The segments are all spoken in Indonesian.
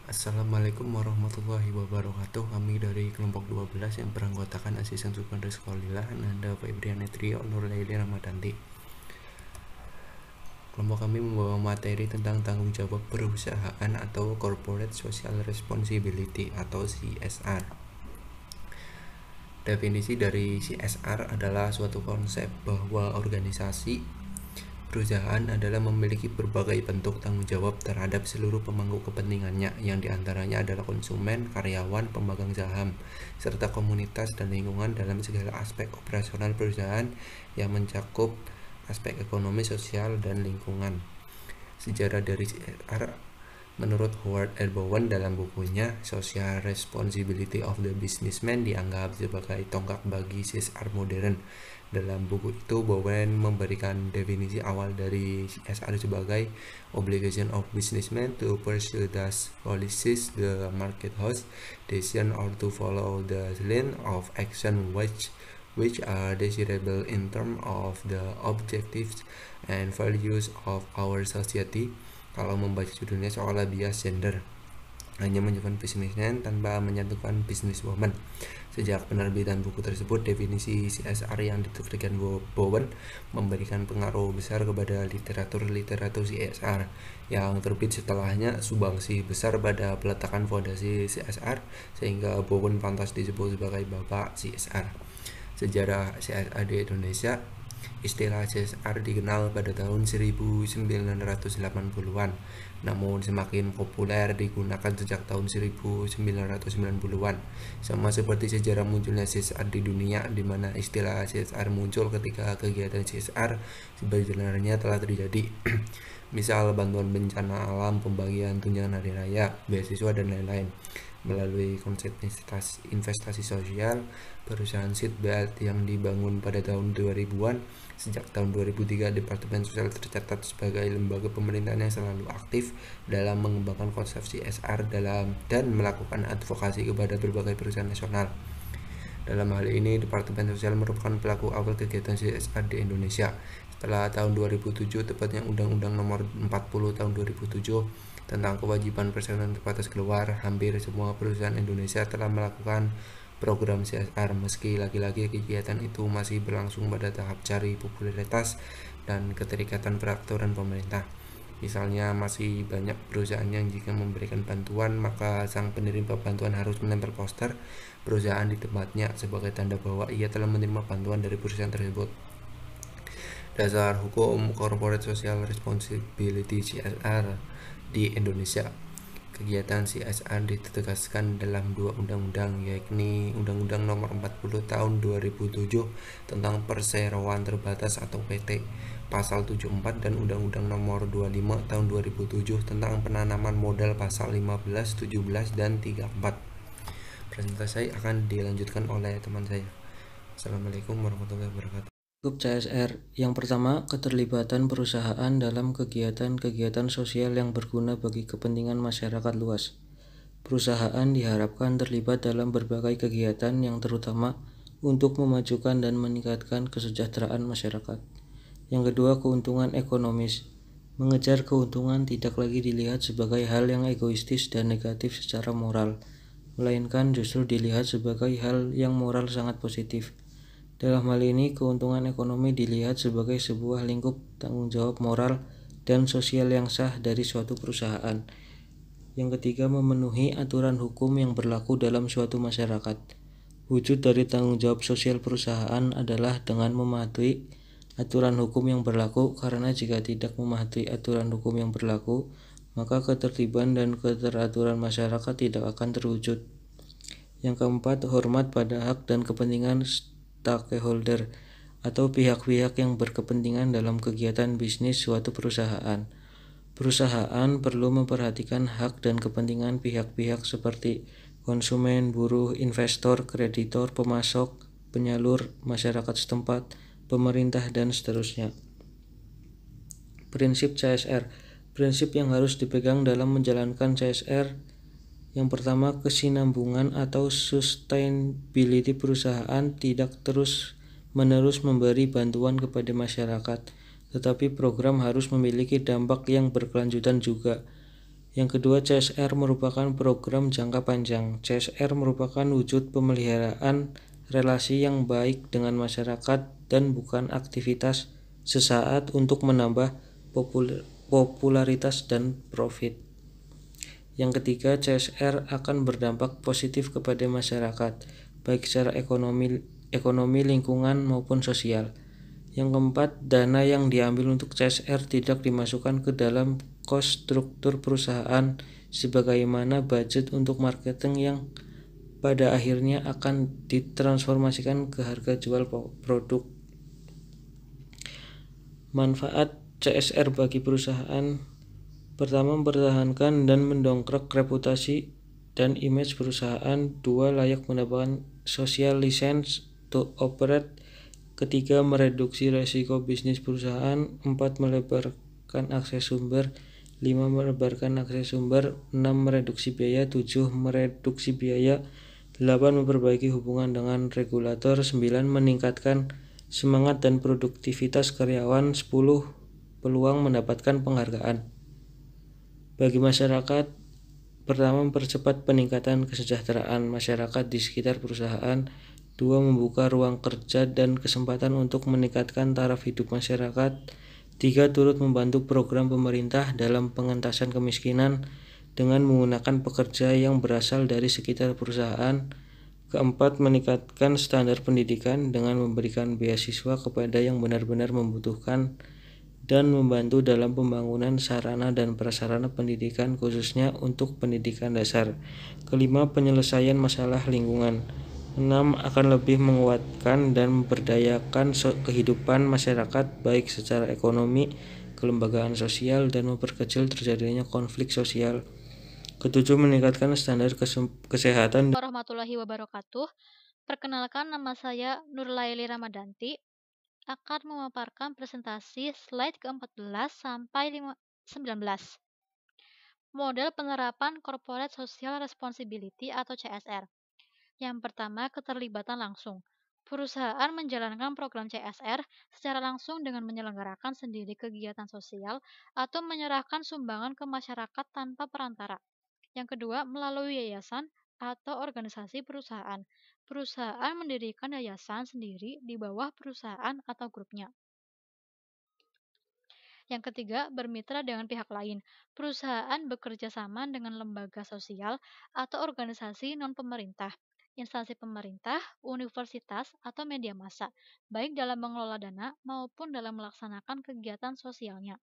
Assalamualaikum warahmatullahi wabarakatuh. Kami dari kelompok 12 yang beranggotakan Asisten Sukandar Sekolillah Nanda Febriani Trio Nurlaili Ramadanti. Kelompok kami membawa materi tentang tanggung jawab perusahaan atau Corporate Social Responsibility atau CSR. Definisi dari CSR adalah suatu konsep bahwa organisasi perusahaan adalah memiliki berbagai bentuk tanggung jawab terhadap seluruh pemangku kepentingannya, yang diantaranya adalah konsumen, karyawan, pemegang saham, serta komunitas dan lingkungan dalam segala aspek operasional perusahaan yang mencakup aspek ekonomi, sosial, dan lingkungan. Sejarah dari CSR menurut Howard L. Bowen dalam bukunya Social Responsibility of the Businessman dianggap sebagai tonggak bagi CSR modern. Dalam buku itu, Bowen memberikan definisi awal dari CSR sebagai obligation of businessmen to pursue those policies the market has decision or to follow the line of action which are desirable in terms of the objectives and values of our society. Kalau membaca judulnya seolah bias gender, hanya menyebutkan businessman tanpa menyatukan businesswoman. Sejak penerbitan buku tersebut, definisi CSR yang diterbitkan Bowen memberikan pengaruh besar kepada literatur CSR yang terbit setelahnya, sumbangsi besar pada peletakan fondasi CSR, sehingga Bowen pantas disebut sebagai bapak CSR. Sejarah CSR di Indonesia. Istilah CSR dikenal pada tahun 1980-an, namun semakin populer digunakan sejak tahun 1990-an. Sama seperti sejarah munculnya CSR di dunia, di mana istilah CSR muncul ketika kegiatan CSR sebenarnya telah terjadi. Misal bantuan bencana alam, pembagian tunjangan hari raya, beasiswa, dan lain-lain. Melalui konsep investasi sosial, perusahaan Seatbelt yang dibangun pada tahun 2000-an. Sejak tahun 2003, Departemen Sosial tercatat sebagai lembaga pemerintahan yang selalu aktif dalam mengembangkan konsep CSR dan melakukan advokasi kepada berbagai perusahaan nasional. Dalam hal ini, Departemen Sosial merupakan pelaku awal kegiatan CSR di Indonesia. Setelah tahun 2007, tepatnya Undang-Undang Nomor 40 Tahun 2007 tentang kewajiban perseroan terbatas keluar, hampir semua perusahaan Indonesia telah melakukan program CSR. Meski lagi-lagi kegiatan itu masih berlangsung pada tahap cari popularitas dan keterikatan peraturan pemerintah. Misalnya, masih banyak perusahaan yang jika memberikan bantuan, maka sang penerima bantuan harus menempel poster perusahaan di tempatnya sebagai tanda bahwa ia telah menerima bantuan dari perusahaan tersebut. Dasar hukum Corporate Social Responsibility CSR di Indonesia. Kegiatan CSR ditegaskan dalam dua undang-undang, yakni Undang-Undang Nomor 40 Tahun 2007 tentang Perseroan Terbatas atau PT Pasal 74 dan Undang-Undang Nomor 25 Tahun 2007 tentang Penanaman Modal Pasal 15, 17, dan 34. Presentasi saya akan dilanjutkan oleh teman saya. Assalamualaikum warahmatullahi wabarakatuh. Lingkup CSR. Yang pertama, keterlibatan perusahaan dalam kegiatan-kegiatan sosial yang berguna bagi kepentingan masyarakat luas. Perusahaan diharapkan terlibat dalam berbagai kegiatan yang terutama untuk memajukan dan meningkatkan kesejahteraan masyarakat. Yang kedua, keuntungan ekonomis. Mengejar keuntungan tidak lagi dilihat sebagai hal yang egoistis dan negatif secara moral, melainkan justru dilihat sebagai hal yang moral sangat positif. Dalam hal ini, keuntungan ekonomi dilihat sebagai sebuah lingkup tanggung jawab moral dan sosial yang sah dari suatu perusahaan. Yang ketiga, memenuhi aturan hukum yang berlaku dalam suatu masyarakat. Wujud dari tanggung jawab sosial perusahaan adalah dengan mematuhi aturan hukum yang berlaku, karena jika tidak mematuhi aturan hukum yang berlaku, maka ketertiban dan keteraturan masyarakat tidak akan terwujud. Yang keempat, hormat pada hak dan kepentingan stakeholder atau pihak-pihak yang berkepentingan dalam kegiatan bisnis suatu perusahaan. Perusahaan perlu memperhatikan hak dan kepentingan pihak-pihak seperti konsumen, buruh, investor, kreditor, pemasok, penyalur, masyarakat setempat, pemerintah, dan seterusnya. Prinsip CSR. Prinsip yang harus dipegang dalam menjalankan CSR. Yang pertama, kesinambungan atau sustainability perusahaan tidak terus-menerus memberi bantuan kepada masyarakat, tetapi program harus memiliki dampak yang berkelanjutan juga. Yang kedua, CSR merupakan program jangka panjang. CSR merupakan wujud pemeliharaan relasi yang baik dengan masyarakat dan bukan aktivitas sesaat untuk menambah popularitas dan profit. Yang ketiga, CSR akan berdampak positif kepada masyarakat, baik secara ekonomi, lingkungan maupun sosial. Yang keempat, dana yang diambil untuk CSR tidak dimasukkan ke dalam kos struktur perusahaan sebagaimana budget untuk marketing yang pada akhirnya akan ditransformasikan ke harga jual produk. Manfaat CSR bagi perusahaan: pertama, mempertahankan dan mendongkrak reputasi dan image perusahaan. Dua, layak mendapatkan social license to operate. Ketiga, mereduksi resiko bisnis perusahaan. Empat, melebarkan akses sumber. 5, melebarkan akses sumber. 6, mereduksi biaya. 7, mereduksi biaya. 8, memperbaiki hubungan dengan regulator. 9, meningkatkan semangat dan produktivitas karyawan. 10, peluang mendapatkan penghargaan. Bagi masyarakat, pertama, mempercepat peningkatan kesejahteraan masyarakat di sekitar perusahaan. 2, membuka ruang kerja dan kesempatan untuk meningkatkan taraf hidup masyarakat. 3, turut membantu program pemerintah dalam pengentasan kemiskinan dengan menggunakan pekerja yang berasal dari sekitar perusahaan. Keempat, meningkatkan standar pendidikan dengan memberikan beasiswa kepada yang benar-benar membutuhkan dan membantu dalam pembangunan sarana dan prasarana pendidikan khususnya untuk pendidikan dasar. Kelima, penyelesaian masalah lingkungan. 6, akan lebih menguatkan dan memberdayakan kehidupan masyarakat baik secara ekonomi, kelembagaan sosial, dan memperkecil terjadinya konflik sosial. Ketujuh, meningkatkan standar kesehatan. Warahmatullahi wabarakatuh. Perkenalkan, nama saya Nurlaili Ramadanti akan memaparkan presentasi slide ke-14 sampai 19. Model penerapan Corporate Social Responsibility atau CSR. Yang pertama, keterlibatan langsung. Perusahaan menjalankan program CSR secara langsung dengan menyelenggarakan sendiri kegiatan sosial atau menyerahkan sumbangan ke masyarakat tanpa perantara. Yang kedua, melalui yayasan atau organisasi perusahaan. Perusahaan mendirikan yayasan sendiri di bawah perusahaan atau grupnya. Yang ketiga, bermitra dengan pihak lain. Perusahaan bekerja sama dengan lembaga sosial atau organisasi non-pemerintah, instansi pemerintah, universitas, atau media massa, baik dalam mengelola dana maupun dalam melaksanakan kegiatan sosialnya.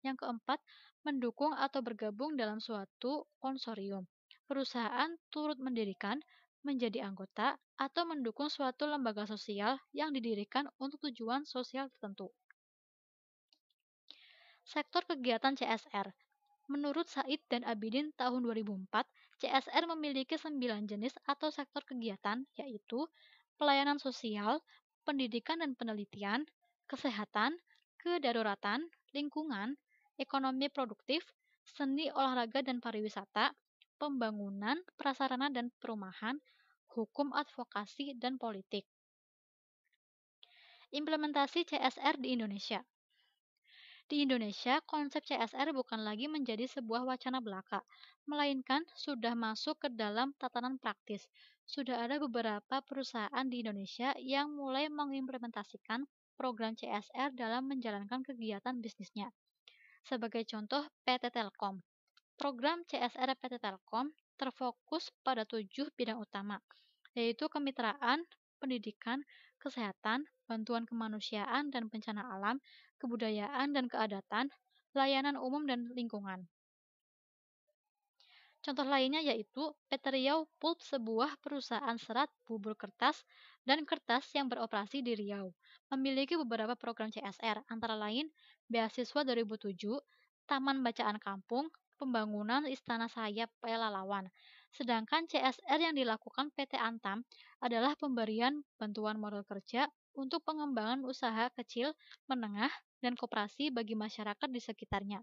Yang keempat, mendukung atau bergabung dalam suatu konsorium. Perusahaan turut mendirikan, menjadi anggota, atau mendukung suatu lembaga sosial yang didirikan untuk tujuan sosial tertentu. Sektor kegiatan CSR. Menurut Said dan Abidin tahun 2004, CSR memiliki 9 jenis atau sektor kegiatan, yaitu pelayanan sosial, pendidikan dan penelitian, kesehatan, kedaruratan, lingkungan, ekonomi produktif, seni olahraga dan pariwisata, pembangunan, prasarana dan perumahan, hukum advokasi dan politik. Implementasi CSR di Indonesia. Di Indonesia, konsep CSR bukan lagi menjadi sebuah wacana belaka, melainkan sudah masuk ke dalam tatanan praktis. Sudah ada beberapa perusahaan di Indonesia yang mulai mengimplementasikan program CSR dalam menjalankan kegiatan bisnisnya. Sebagai contoh, PT Telkom. Program CSR PT Telkom terfokus pada 7 bidang utama, yaitu kemitraan, pendidikan, kesehatan, bantuan kemanusiaan dan bencana alam, kebudayaan dan keadatan, layanan umum dan lingkungan. Contoh lainnya yaitu PT Riau Pulp, sebuah perusahaan serat, bubur kertas, dan kertas yang beroperasi di Riau. Memiliki beberapa program CSR, antara lain Beasiswa 2007, Taman Bacaan Kampung, pembangunan Istana Sayap Pelalawan. Sedangkan CSR yang dilakukan PT Antam adalah pemberian bantuan modal kerja untuk pengembangan usaha kecil, menengah, dan koperasi bagi masyarakat di sekitarnya.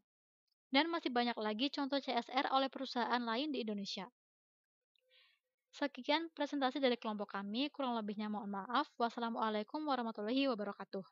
Dan masih banyak lagi contoh CSR oleh perusahaan lain di Indonesia. Sekian presentasi dari kelompok kami, kurang lebihnya mohon maaf. Wassalamualaikum warahmatullahi wabarakatuh.